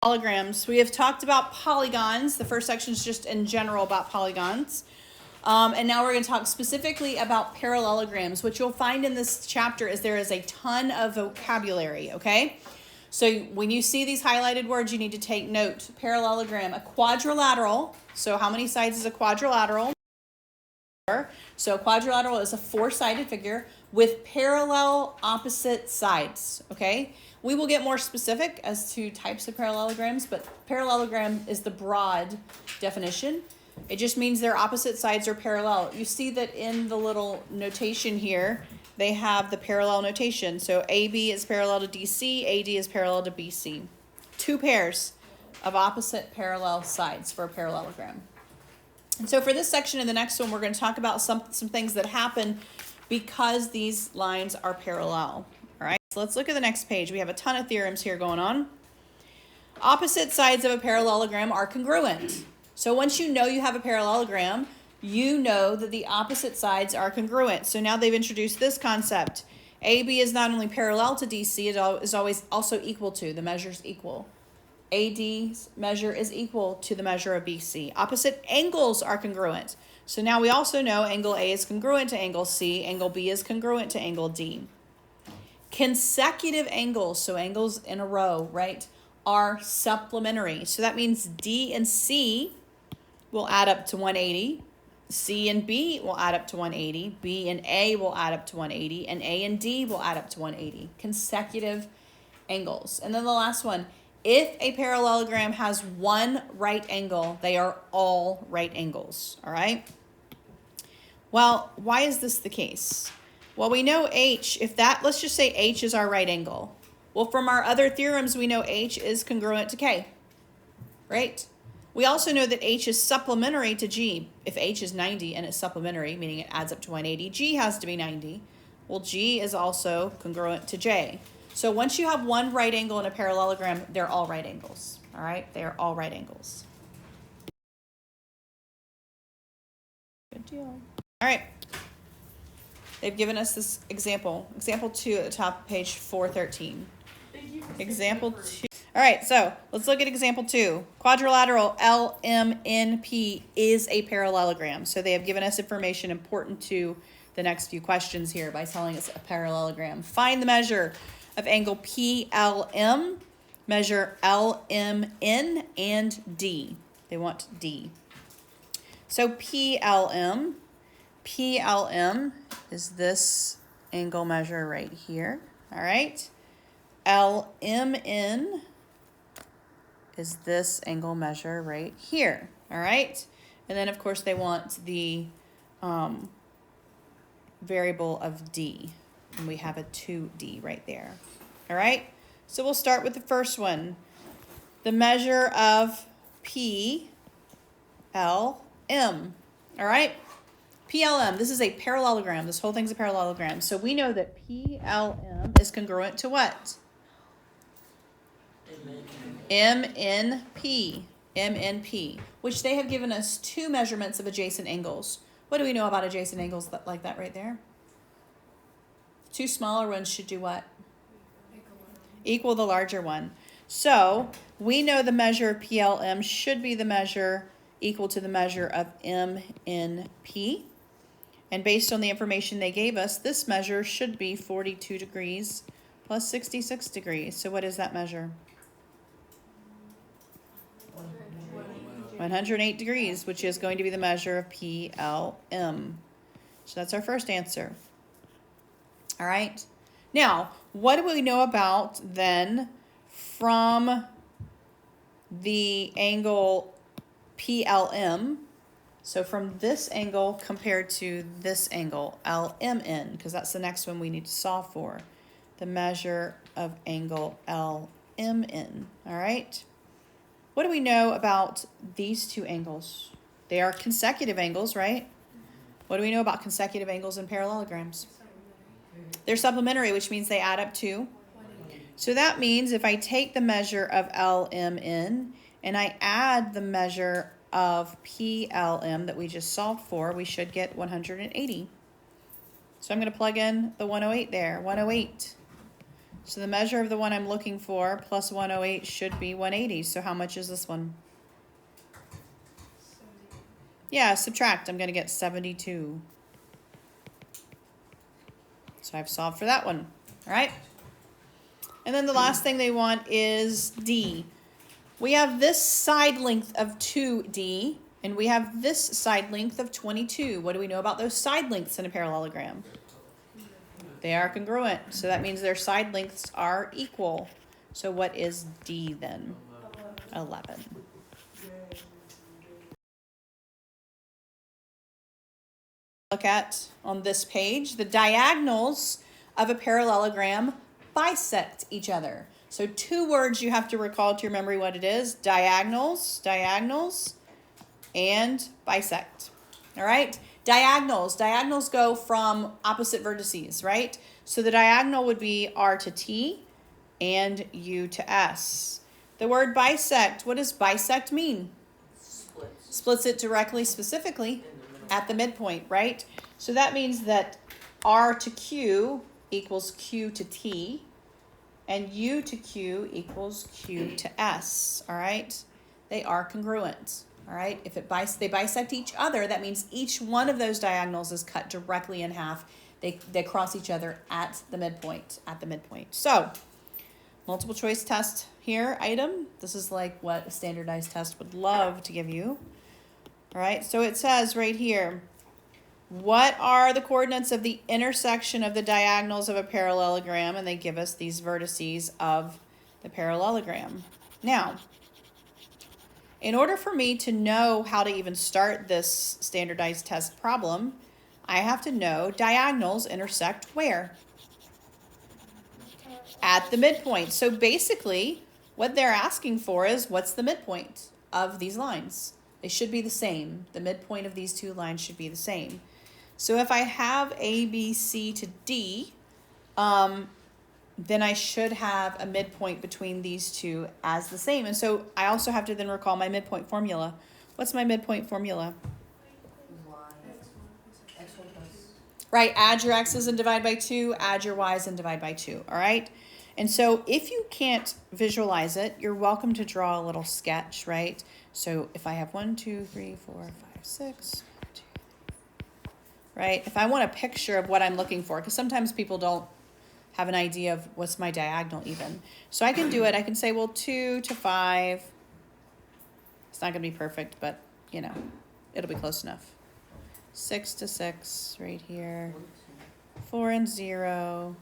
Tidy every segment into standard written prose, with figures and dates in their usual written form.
Parallelograms. We have talked about polygons. The first section is just in general about polygons. And now we're going to talk specifically about parallelograms. What you'll find in this chapter is there is a ton of vocabulary, okay? So when you see these highlighted words, you need to take note. Parallelogram, a quadrilateral. So how many sides is a quadrilateral? So a quadrilateral is a four-sided figure with parallel opposite sides, okay? We will get more specific as to types of parallelograms, but parallelogram is the broad definition. It just means their opposite sides are parallel. You see that in the little notation here, they have the parallel notation. So AB is parallel to DC, AD is parallel to BC. Two pairs of opposite parallel sides for a parallelogram. And so for this section and the next one, we're going to talk about some things that happen because these lines are parallel. All right, so let's look at the next page. We have a ton of theorems here going on. Opposite sides of a parallelogram are congruent. So once you know you have a parallelogram, you know that the opposite sides are congruent. So now they've introduced this concept. AB is not only parallel to DC, it is always also equal to, the measure's equal. AD's measure is equal to the measure of BC. Opposite angles are congruent. So now we also know angle A is congruent to angle C, angle B is congruent to angle D. Consecutive angles, so angles in a row, right, are supplementary. So that means D and C will add up to 180. C and B will add up to 180. B and A will add up to 180. And A and D will add up to 180. Consecutive angles. And then the last one, if a parallelogram has one right angle, they are all right angles, all right? Well, why is this the case? Well, we know H, let's just say H is our right angle. Well, from our other theorems, we know H is congruent to K, right? We also know that H is supplementary to G. If H is 90 and it's supplementary, meaning it adds up to 180, G has to be 90. Well, G is also congruent to J. So once you have one right angle in a parallelogram, they're all right angles, all right? They're all right angles. Good deal. All right. They've given us this example. Example 2 at the top of page 413. Example 2. All right, so let's look at example 2. Quadrilateral Lmnp is a parallelogram. So they have given us information important to the next few questions here by telling us a parallelogram. Find the measure of angle PLM, measure LMN, and D. They want D. So PLM is this angle measure right here, all right? LMN is this angle measure right here, all right? And then, of course, they want the variable of D. And we have a 2D right there. All right? So we'll start with the first one. The measure of PLM. All right? PLM, this is a parallelogram. This whole thing's a parallelogram. So we know that PLM is congruent to what? MNP. MNP, which they have given us two measurements of adjacent angles. What do we know about adjacent angles like that right there? Two smaller ones should do what? Equal the larger one. So we know the measure of PLM should be the measure equal to the measure of MNP. And based on the information they gave us, this measure should be 42 degrees plus 66 degrees. So what is that measure? 108 degrees, which is going to be the measure of PLM. So that's our first answer. All right. Now, what do we know about then from the angle PLM? So from this angle compared to this angle, LMN, because that's the next one we need to solve for. The measure of angle LMN. All right. What do we know about these two angles? They are consecutive angles, right? What do we know about consecutive angles in parallelograms? They're supplementary, which means they add up to. So that means if I take the measure of LMN and I add the measure of PLM that we just solved for, we should get 180. So I'm going to plug in the 108 there. 108 So the measure of the one I'm looking for plus 108 should be 180. So how much is this one? 70. Yeah, subtract. I'm going to get 72. So I've solved for that one. All right. And then the last thing they want is D. We have this side length of 2D, and we have this side length of 22. What do we know about those side lengths in a parallelogram? They are congruent, so that means their side lengths are equal. So what is D then? 11. Look at on this page, the diagonals of a parallelogram bisect each other. So two words you have to recall to your memory what it is: diagonals, and bisect. All right? Diagonals go from opposite vertices, right? So the diagonal would be R to T and U to S. The word bisect, what does bisect mean? Splits it directly, specifically, at the midpoint, right? So that means that R to Q equals Q to T, and U to Q equals Q to S, all right? They are congruent, all right? If they bisect each other, that means each one of those diagonals is cut directly in half. They cross each other at the midpoint, So, multiple choice test here, item. This is like what a standardized test would love to give you. All right, so it says right here, what are the coordinates of the intersection of the diagonals of a parallelogram? And they give us these vertices of the parallelogram. Now, in order for me to know how to even start this standardized test problem, I have to know diagonals intersect where? At the midpoint. So basically, what they're asking for is, what's the midpoint of these lines? They should be the same. The midpoint of these two lines should be the same. So if I have A, B, C to D, then I should have a midpoint between these two as the same. And so I also have to then recall my midpoint formula. What's my midpoint formula? Right, add your x's and divide by 2, add your y's and divide by 2, all right? And so if you can't visualize it, you're welcome to draw a little sketch, right? So if I have 1, 2, 3, 4, 5, 6, right? If I want a picture of what I'm looking for, because sometimes people don't have an idea of what's my diagonal even. So I can do it. I can say, well, 2 to 5. It's not going to be perfect, but, you know, it'll be close enough. 6 to 6 right here. 4 and 0,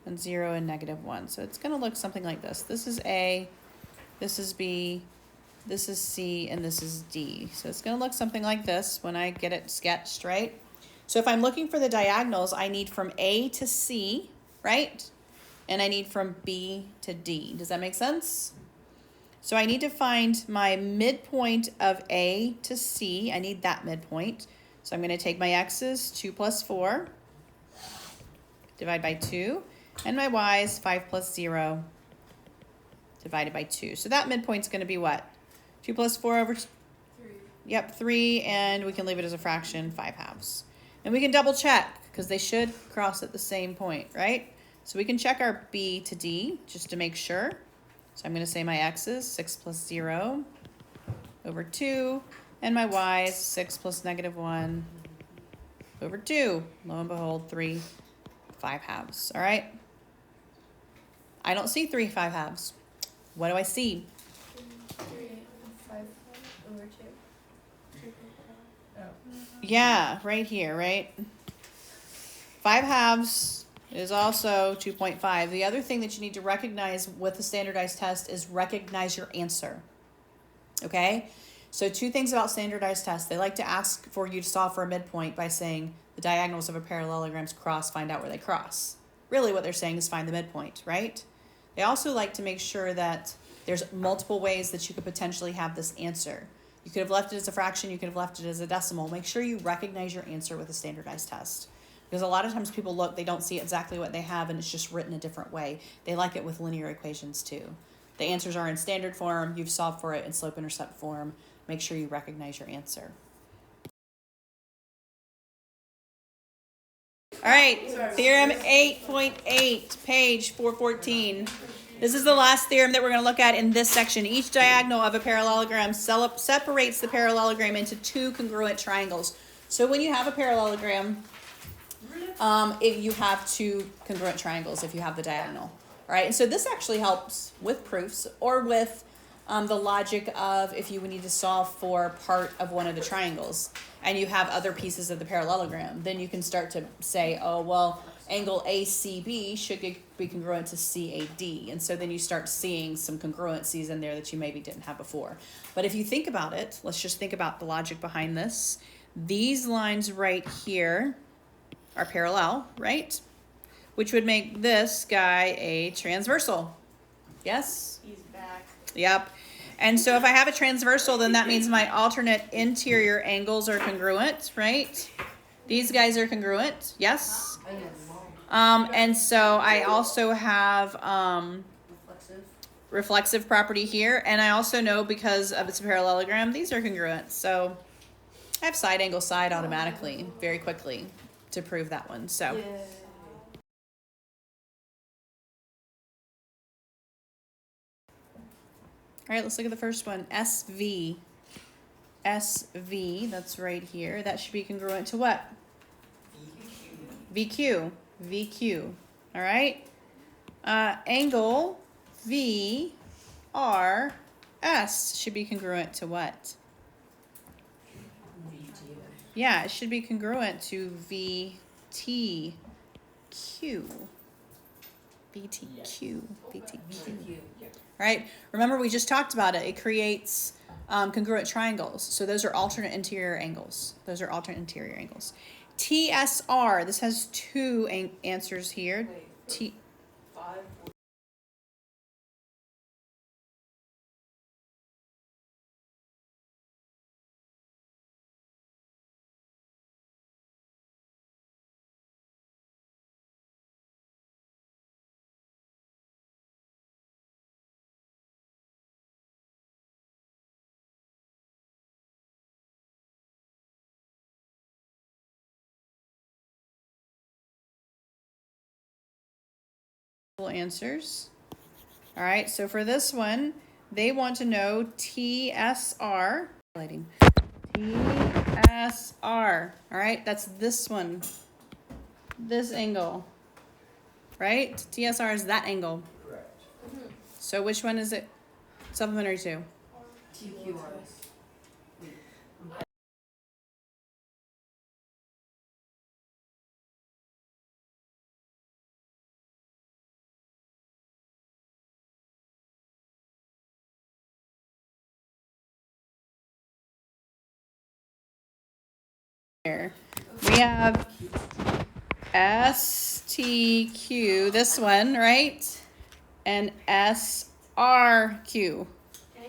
and 0 and -1. So it's going to look something like this. This is A, this is B, this is C, and this is D. So it's going to look something like this when I get it sketched, right? So if I'm looking for the diagonals, I need from A to C, right? And I need from B to D. Does that make sense? So I need to find my midpoint of A to C. I need that midpoint. So I'm going to take my x's, 2 plus 4, divide by 2, and my y's, 5 plus 0, divided by 2. So that midpoint's going to be what? 2 plus 4 over 3. Yep, 3, and we can leave it as a fraction, 5/2. And we can double check, because they should cross at the same point, right? So we can check our B to D, just to make sure. So I'm going to say my x's, 6 plus 0 over 2, and my y's, 6 plus -1 over 2. Lo and behold, 3 5/2. All right? I don't see 3 5/2. What do I see? 3 5 over 2. Yeah, right here, right? 5/2 is also 2.5. The other thing that you need to recognize with the standardized test is recognize your answer. Okay? So 2 things about standardized tests. They like to ask for you to solve for a midpoint by saying the diagonals of a parallelograms cross, find out where they cross. Really what they're saying is find the midpoint, right? They also like to make sure that there's multiple ways that you could potentially have this answer. You could have left it as a fraction, you could have left it as a decimal. Make sure you recognize your answer with a standardized test. Because a lot of times people look, they don't see exactly what they have, and it's just written a different way. They like it with linear equations too. The answers are in standard form, you've solved for it in slope-intercept form. Make sure you recognize your answer. All All right, theorem 8.8, page 414. This is the last theorem that we're going to look at in this section. Each diagonal of a parallelogram separates the parallelogram into two congruent triangles. So when you have a parallelogram, you have two congruent triangles if you have the diagonal. All right, and so this actually helps with proofs or with the logic of if you need to solve for part of one of the triangles and you have other pieces of the parallelogram, then you can start to say, oh, well, angle ACB should be congruent to CAD. And so then you start seeing some congruencies in there that you maybe didn't have before. But if you think about it, let's just think about the logic behind this. These lines right here are parallel, right? Which would make this guy a transversal. Yes? He's back. Yep. And so if I have a transversal, then that means my alternate interior angles are congruent, right? These guys are congruent, yes? And so I also have reflexive property here. And I also know because of its parallelogram, these are congruent. So I have side angle side automatically, very quickly to prove that one. So. Yeah. All right, let's look at the first one. SV. SV, that's right here. That should be congruent to what? VQ. VQ. All right. Angle VRS should be congruent to what? Yeah, it should be congruent to VTQ. VTQ. VTQ. Right? Remember, we just talked about it. It creates congruent triangles. So those are alternate interior angles. Those are alternate interior angles. TSR. This has two answers here. T. Answers. All right, so for this one, they want to know TSR. TSR. All right, that's this one. This angle. Right? TSR is that angle. Correct. So which one is it supplementary to? TQRS. Here. We have STQ, this one, right? And SRQ. Dang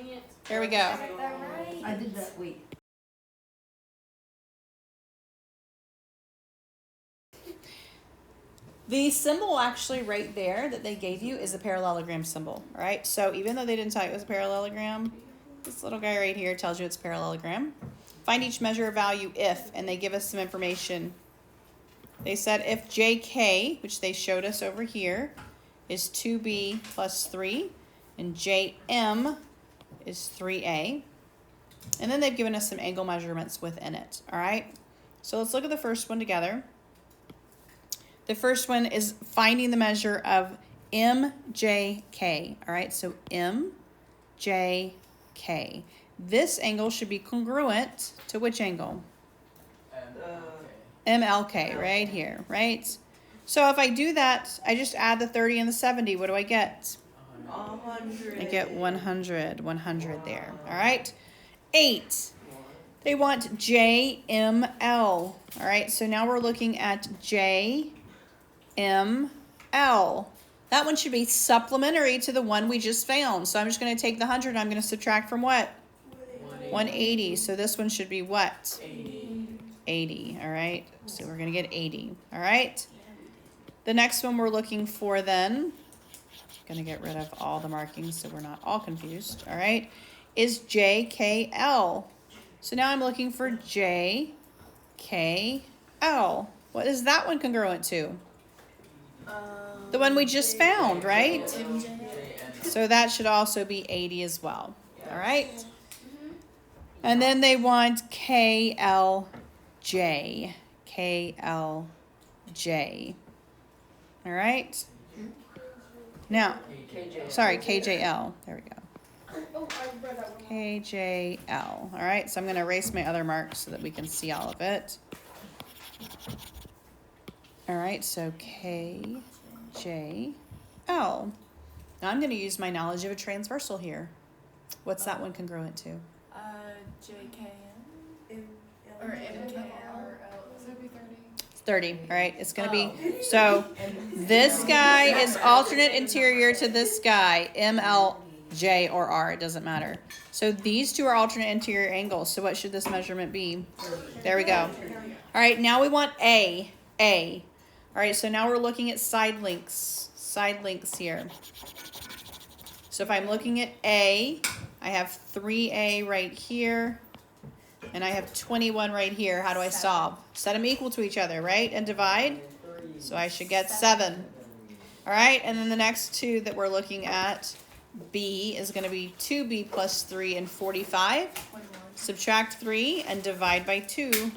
it. There we go. Got that right. I did that. Wait. The symbol actually right there that they gave you is a parallelogram symbol, all right? So even though they didn't tell you it was a parallelogram, this little guy right here tells you it's a parallelogram. Find each measure value if, and they give us some information. They said if JK, which they showed us over here, is 2B plus 3, and JM is 3A. And then they've given us some angle measurements within it, all right? So let's look at the first one together. The first one is finding the measure of MJK, all right? So MJK. This angle should be congruent to which angle? MLK, right here, right? So if I do that, I just add the 30 and the 70. What do I get? 100. I get 100 there, all right? 8. They want JML, all right? So now we're looking at JML. That one should be supplementary to the one we just found. So I'm just going to take the 100 and I'm going to subtract from what? 180. So this one should be what? 80. All right. So we're going to get 80. All right. The next one we're looking for then, going to get rid of all the markings so we're not all confused. All right. Is JKL. So now I'm looking for JKL. What is that one congruent to? The one we just found, right? So that should also be 80 as well. All right. And then they want KLJ. KLJ. All right. Now, sorry, KJL. There we go. KJL. All right, so I'm going to erase my other marks so that we can see all of it. All right, so KJL. Now I'm going to use my knowledge of a transversal here. What's that one congruent to? JKN or MKL. So it'd be 30. 30. All right, it's going to be, so this guy is alternate interior to this guy, MLJ or R, it doesn't matter. So these two are alternate interior angles. So what should this measurement be? There we go. All right, now we want A. All right, so now we're looking at side links here. So if I'm looking at A, I have 3A right here, and I have 21 right here. How do I solve? Set them equal to each other, right? And divide. So I should get 7. All right, and then the next two that we're looking at, B is going to be 2B plus 3 and 45. Subtract 3 and divide by 2,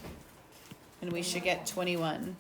and we should get 21.